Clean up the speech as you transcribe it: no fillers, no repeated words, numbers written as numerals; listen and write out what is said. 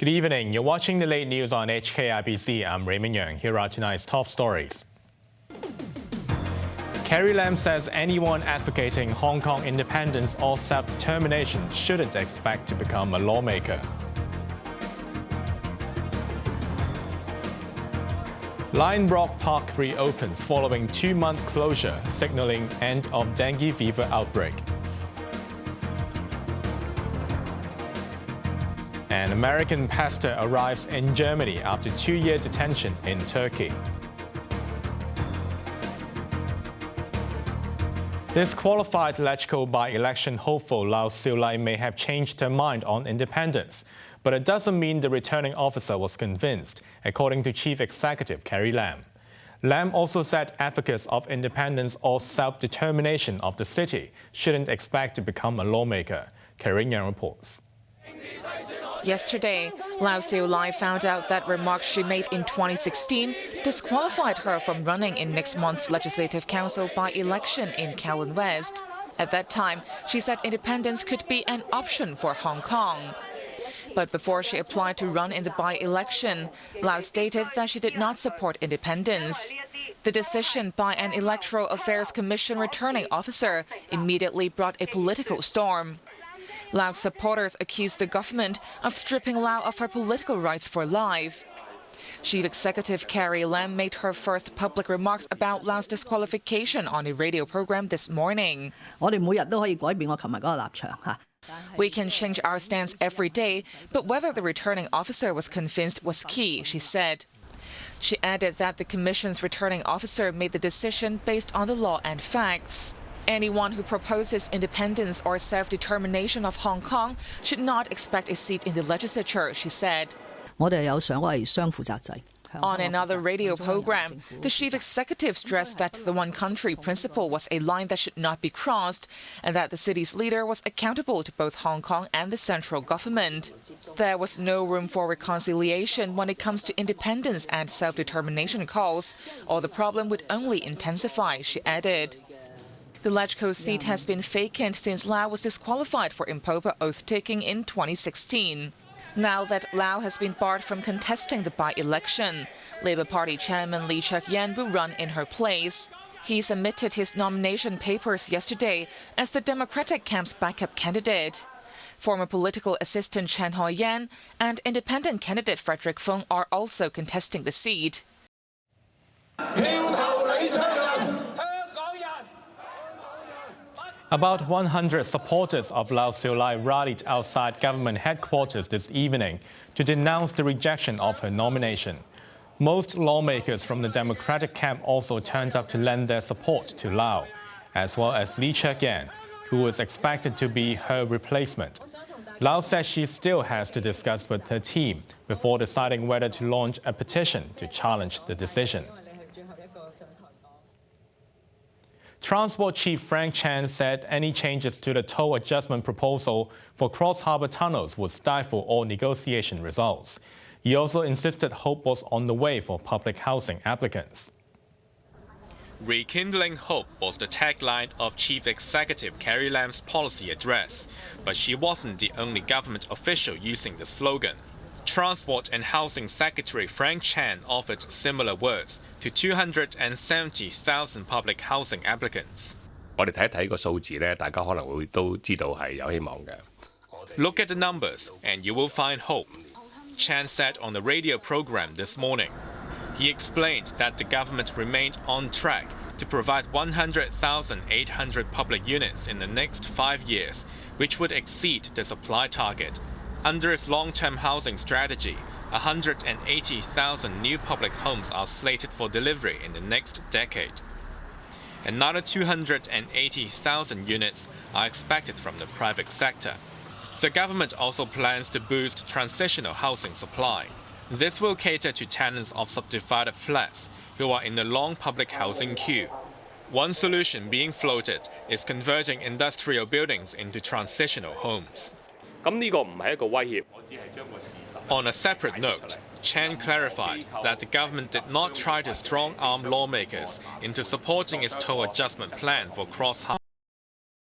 Good evening. You're watching the late news on HKIBC. I'm Raymond Yeung. Here are tonight's top stories. Carrie Lam says anyone advocating Hong Kong independence or self-determination shouldn't expect to become a lawmaker. Lion Rock Park reopens following 2-month closure, signaling end of dengue fever outbreak. An American pastor arrives in Germany after 2-year detention in Turkey. Disqualified Legislative by-election hopeful Lau Siu-lai may have changed her mind on independence, but it doesn't mean the returning officer was convinced, according to Chief Executive Carrie Lam. Lam also said advocates of independence or self-determination of the city shouldn't expect to become a lawmaker. Carrie Yeung reports. Yesterday, Lau Siu-lai found out that remarks she made in 2016 disqualified her from running in next month's Legislative Council by-election in Kowloon West. At that time, she said independence could be an option for Hong Kong. But before she applied to run in the by-election, Lau stated that she did not support independence. The decision by an Electoral Affairs Commission returning officer immediately brought a political storm. Lau's supporters accused the government of stripping Lau of her political rights for life. Chief Executive Carrie Lam made her first public remarks about Lau's disqualification on a radio program this morning. We can change our stance every day, but whether the returning officer was convinced was key, she said. She added that the Commission's returning officer made the decision based on the law and facts. Anyone who proposes independence or self-determination of Hong Kong should not expect a seat in the legislature, she said. On another radio program, the chief executive stressed that the one-country principle was a line that should not be crossed and that the city's leader was accountable to both Hong Kong and the central government. There was no room for reconciliation when it comes to independence and self-determination calls, or the problem would only intensify, she added. The Legco seat has been vacant since Lau was disqualified for improper oath-taking in 2016. Now that Lau has been barred from contesting the by-election, Labour Party chairman Lee Cheuk-yen will run in her place. He submitted his nomination papers yesterday as the Democratic camp's backup candidate. Former political assistant Chen Ho-yan and independent candidate Frederick Fung are also contesting the seat. About 100 supporters of Lau Siu-lai rallied outside government headquarters this evening to denounce the rejection of her nomination. Most lawmakers from the Democratic camp also turned up to lend their support to Lau, as well as Lee Cheuk-yen, who was expected to be her replacement. Lau says she still has to discuss with her team before deciding whether to launch a petition to challenge the decision. Transport Chief Frank Chan said any changes to the toll adjustment proposal for cross-harbour tunnels would stifle all negotiation results. He also insisted hope was on the way for public housing applicants. Rekindling hope was the tagline of Chief Executive Carrie Lam's policy address, but she wasn't the only government official using the slogan. Transport and Housing Secretary Frank Chan offered similar words to 270,000 public housing applicants. Look at the numbers and you will find hope, Chan said on the radio program this morning. He explained that the government remained on track to provide 100,800 public units in the next 5 years, which would exceed the supply target. Under its long-term housing strategy, 180,000 new public homes are slated for delivery in the next decade. Another 280,000 units are expected from the private sector. The government also plans to boost transitional housing supply. This will cater to tenants of subdivided flats who are in the long public housing queue. One solution being floated is converting industrial buildings into transitional homes. On a separate note, Chan clarified that the government did not try to strong-arm lawmakers into supporting its toll adjustment plan for cross-harbour.